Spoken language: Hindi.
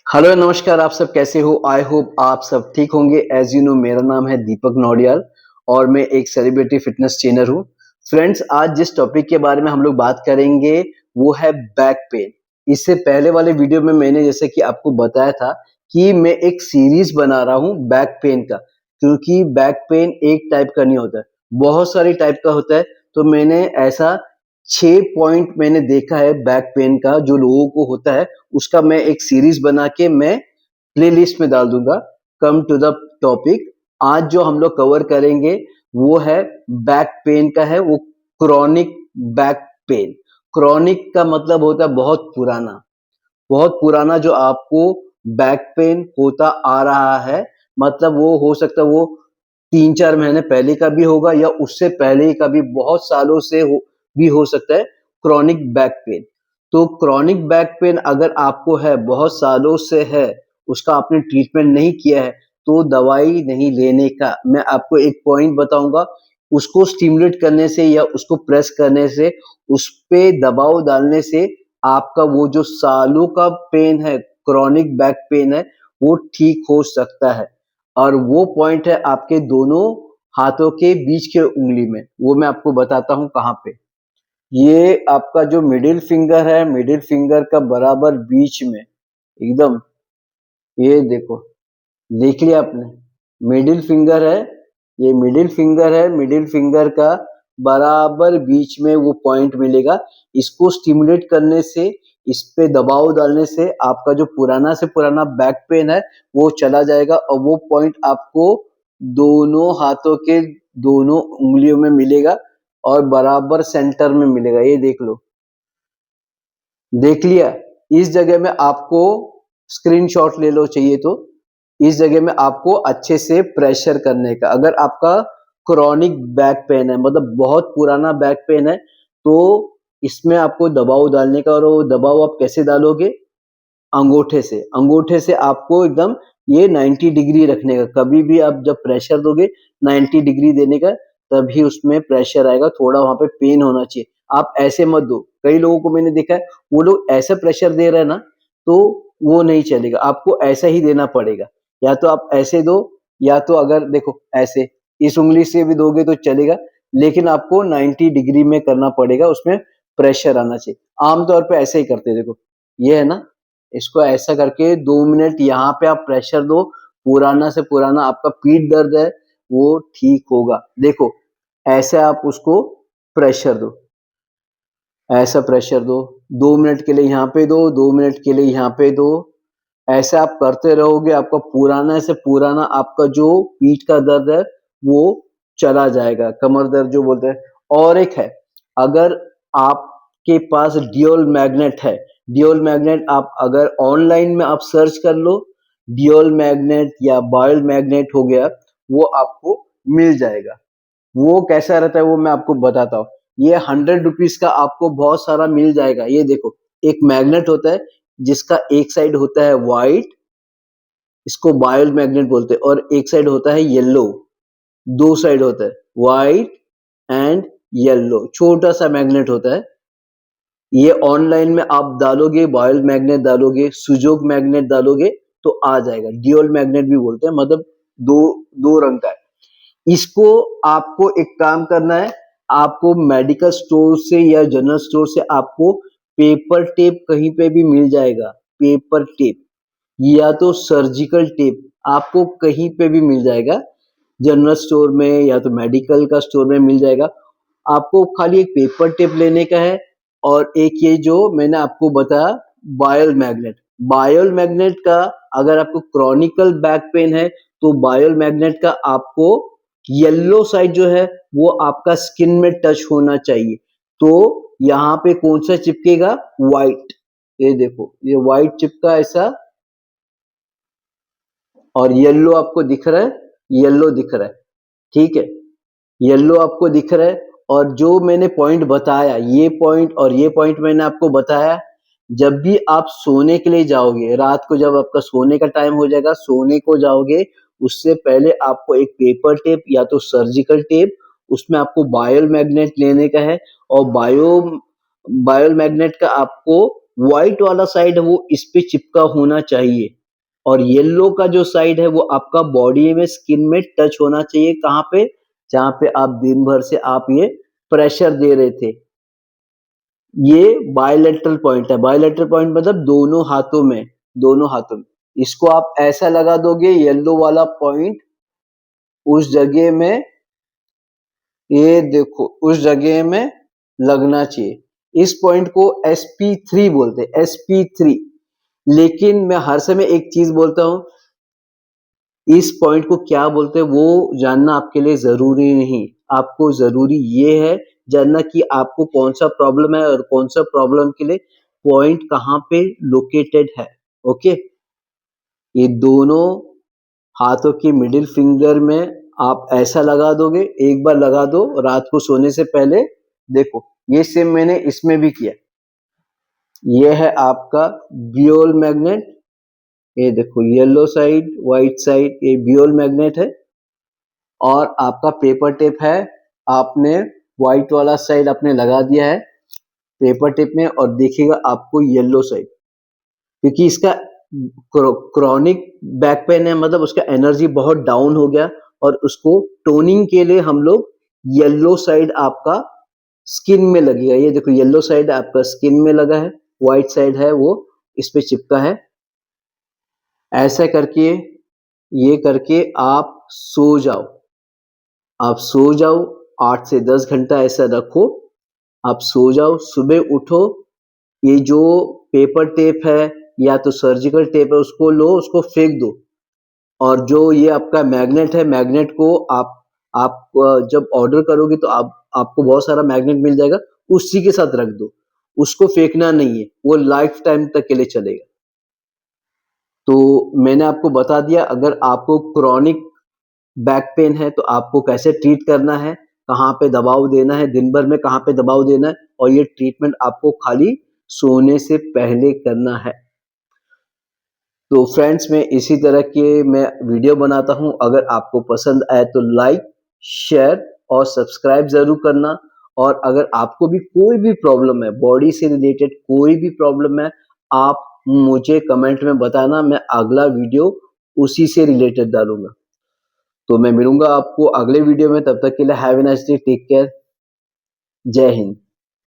हेलो नमस्कार। आप सब कैसे हो? आई होप आप सब ठीक होंगे। एज यू नो मेरा नाम है दीपक नौडियाल और मैं एक सेलिब्रिटी फिटनेस ट्रेनर हूँ। फ्रेंड्स, आज जिस टॉपिक के बारे में हम लोग बात करेंगे वो है बैक पेन। इससे पहले वाले वीडियो में मैंने जैसे कि आपको बताया था कि मैं एक सीरीज बना रहा हूँ बैक पेन का, क्योंकि बैक पेन एक टाइप का नहीं होता है, बहुत सारी टाइप का होता है। तो मैंने ऐसा 6 पॉइंट मैंने देखा है बैक पेन का जो लोगों को होता है, उसका मैं एक सीरीज बना के मैं प्लेलिस्ट में डाल दूंगा। Come to the topic. आज जो हम लोग कवर करेंगे वो है बैक पेन का है, वो क्रॉनिक बैक पेन। क्रॉनिक का मतलब होता है बहुत पुराना जो आपको बैक पेन होता आ रहा है। मतलब वो हो सकता है वो 3-4 महीने पहले का भी होगा या उससे पहले का भी, बहुत सालों से भी हो सकता है क्रॉनिक बैक पेन। तो क्रॉनिक बैक पेन अगर आपको है, बहुत सालों से है, उसका आपने ट्रीटमेंट नहीं किया है, तो दवाई नहीं लेने का। मैं आपको एक पॉइंट बताऊंगा, उसको स्टिमुलेट करने से या उसको प्रेस करने से, उस पे दबाव डालने से आपका वो जो सालों का पेन है, क्रॉनिक बैक पेन है, वो ठीक हो सकता है। और वो पॉइंट है आपके दोनों हाथों के बीच के उंगली में। वो मैं आपको बताता हूँ कहाँ पे। ये आपका जो मिडिल फिंगर है, मिडिल फिंगर का बराबर बीच में एकदम, ये देखो, देख लिया आपने? मिडिल फिंगर है, ये मिडिल फिंगर है, मिडिल फिंगर का बराबर बीच में वो पॉइंट मिलेगा। इसको स्टिमुलेट करने से, इस पे दबाव डालने से आपका जो पुराना से पुराना बैक पेन है वो चला जाएगा, और वो पॉइंट आपको दोनों हाथों के दोनों उंगलियों में मिलेगा और बराबर सेंटर में मिलेगा। ये देख लो, देख लिया? इस जगह में आपको स्क्रीनशॉट ले लो चाहिए तो। इस जगह में आपको अच्छे से प्रेशर करने का। अगर आपका क्रॉनिक बैक पेन है, मतलब बहुत पुराना बैक पेन है, तो इसमें आपको दबाव डालने का। और वो दबाव आप कैसे डालोगे? अंगूठे से। अंगूठे से आपको एकदम ये 90 डिग्री रखने का। कभी भी आप जब प्रेशर दोगे 90 डिग्री देने का, तभी उसमें प्रेशर आएगा। थोड़ा वहां पे पेन होना चाहिए। आप ऐसे मत दो। कई लोगों को मैंने देखा है, वो लोग ऐसा प्रेशर दे रहे हैं ना, तो वो नहीं चलेगा। आपको ऐसा ही देना पड़ेगा। या तो आप ऐसे दो, या तो अगर देखो ऐसे इस उंगली से भी दोगे तो चलेगा, लेकिन आपको 90 डिग्री में करना पड़ेगा, उसमें प्रेशर आना चाहिए। आमतौर पे ऐसे ही करते हैं। देखो, ये है ना, इसको ऐसा करके 2 मिनट यहाँ पे आप प्रेशर दो। पुराना से पुराना आपका पीठ दर्द है वो ठीक होगा। देखो, ऐसे आप उसको प्रेशर दो, ऐसा प्रेशर दो। 2 मिनट के लिए यहाँ पे दो, 2 मिनट के लिए यहाँ पे दो। ऐसे आप करते रहोगे, आपका पुराना से पुराना आपका जो पीठ का दर्द है वो चला जाएगा। कमर दर्द जो बोलते हैं। और एक है, अगर आपके पास ड्यूल मैग्नेट है, ड्यूल मैग्नेट आप अगर ऑनलाइन में आप सर्च कर लो, ड्यूल मैग्नेट या बायोल मैग्नेट हो गया, वो आपको मिल जाएगा। वो कैसा रहता है वो मैं आपको बताता हूँ। ये 100 रुपीज का आपको बहुत सारा मिल जाएगा। ये देखो, एक मैग्नेट होता है जिसका एक साइड होता है व्हाइट, इसको बायोल मैग्नेट बोलते हैं, और एक साइड होता है येलो। दो साइड होता है, व्हाइट एंड येलो। छोटा सा मैग्नेट होता है। ये ऑनलाइन में आप डालोगे, बायोल मैग्नेट डालोगे, सुजोग मैग्नेट डालोगे, तो आ जाएगा। ड्यूल मैग्नेट भी बोलते हैं, मतलब दो दो रंग का है। इसको आपको एक काम करना है, आपको मेडिकल स्टोर से या जनरल स्टोर से आपको पेपर टेप कहीं पे भी मिल जाएगा। पेपर टेप या तो सर्जिकल टेप आपको कहीं पे भी मिल जाएगा, जनरल स्टोर में या तो मेडिकल का स्टोर में मिल जाएगा। आपको खाली एक पेपर टेप लेने का है, और एक ये जो मैंने आपको बताया बायोल मैग्नेट। बायोल मैग्नेट का अगर आपको क्रॉनिकल बैक पेन है, तो बायोल मैग्नेट का आपको येलो साइड जो है वो आपका स्किन में टच होना चाहिए। तो यहाँ पे कौन सा चिपकेगा? व्हाइट। ये देखो, ये व्हाइट चिपका ऐसा, और येलो आपको दिख रहा है, येलो दिख रहा है, ठीक है? येलो आपको दिख रहा है। और जो मैंने पॉइंट बताया, ये पॉइंट और ये पॉइंट मैंने आपको बताया, जब भी आप सोने के लिए जाओगे, रात को जब आपका सोने का टाइम हो जाएगा, सोने को जाओगे, उससे पहले आपको एक पेपर टेप या तो सर्जिकल टेप, उसमें आपको बायोल मैग्नेट लेने का है। और बायोल मैग्नेट का आपको व्हाइट वाला साइड वो इस पे चिपका होना चाहिए। और येलो का जो साइड है वो आपका बॉडी में स्किन में टच होना चाहिए, कहाँ पे, जहाँ पे आप दिन भर से आप ये प्रेशर दे रहे थे। ये बायलैटरल पॉइंट है। बायलैटरल पॉइंट मतलब दोनों हाथों में, दोनों हाथों में। इसको आप ऐसा लगा दोगे, येलो वाला पॉइंट उस जगह में, ये देखो उस जगह में लगना चाहिए। इस पॉइंट को SP3 बोलते हैं, SP3। लेकिन मैं हर समय एक चीज बोलता हूं, इस पॉइंट को क्या बोलते हैं वो जानना आपके लिए जरूरी नहीं। आपको जरूरी ये है जानना कि आपको कौन सा प्रॉब्लम है और कौन सा प्रॉब्लम के लिए पॉइंट कहाँ पे लोकेटेड है। ओके, ये दोनों हाथों की मिडिल फिंगर में आप ऐसा लगा दोगे, एक बार लगा दो रात को सोने से पहले। देखो ये सेम मैंने इसमें भी किया। ये है आपका बियोल मैग्नेट, ये देखो येलो साइड व्हाइट साइड, ये बियोल मैग्नेट है। और आपका पेपर टेप है, आपने व्हाइट वाला साइड आपने लगा दिया है पेपर टेप में, और देखिएगा आपको येलो साइड, क्योंकि इसका क्रॉनिक बैक पेन है, मतलब उसका एनर्जी बहुत डाउन हो गया, और उसको टोनिंग के लिए हम लोग येलो साइड आपका स्किन में लगेगा। ये देखो येलो साइड आपका स्किन में लगा है, व्हाइट साइड है वो इस पे चिपका है। ऐसा करके ये करके आप सो जाओ, आप सो जाओ 8 से 10 घंटा ऐसा रखो, आप सो जाओ, सुबह उठो, ये जो पेपर टेप है या तो सर्जिकल टेप है उसको लो, उसको फेंक दो, और जो ये आपका मैग्नेट है, मैग्नेट को आप जब ऑर्डर करोगे तो आपको बहुत सारा मैग्नेट मिल जाएगा, उसी के साथ रख दो, उसको फेंकना नहीं है, वो लाइफ टाइम तक के लिए चलेगा। तो मैंने आपको बता दिया, अगर आपको क्रॉनिक बैक पेन है तो आपको कैसे ट्रीट करना है, कहाँ पे दबाव देना है, दिन भर में कहाँ पे दबाव देना है, और ये ट्रीटमेंट आपको खाली सोने से पहले करना है। तो फ्रेंड्स मैं इसी तरह के मैं वीडियो बनाता हूँ, अगर आपको पसंद आए तो लाइक शेयर और सब्सक्राइब जरूर करना। और अगर आपको भी कोई भी प्रॉब्लम है, बॉडी से रिलेटेड कोई भी प्रॉब्लम है, आप मुझे कमेंट में बताना, मैं अगला वीडियो उसी से रिलेटेड डालूंगा। तो मैं मिलूंगा आपको अगले वीडियो में, तब तक के लिए have a nice day, take care, जय हिंद।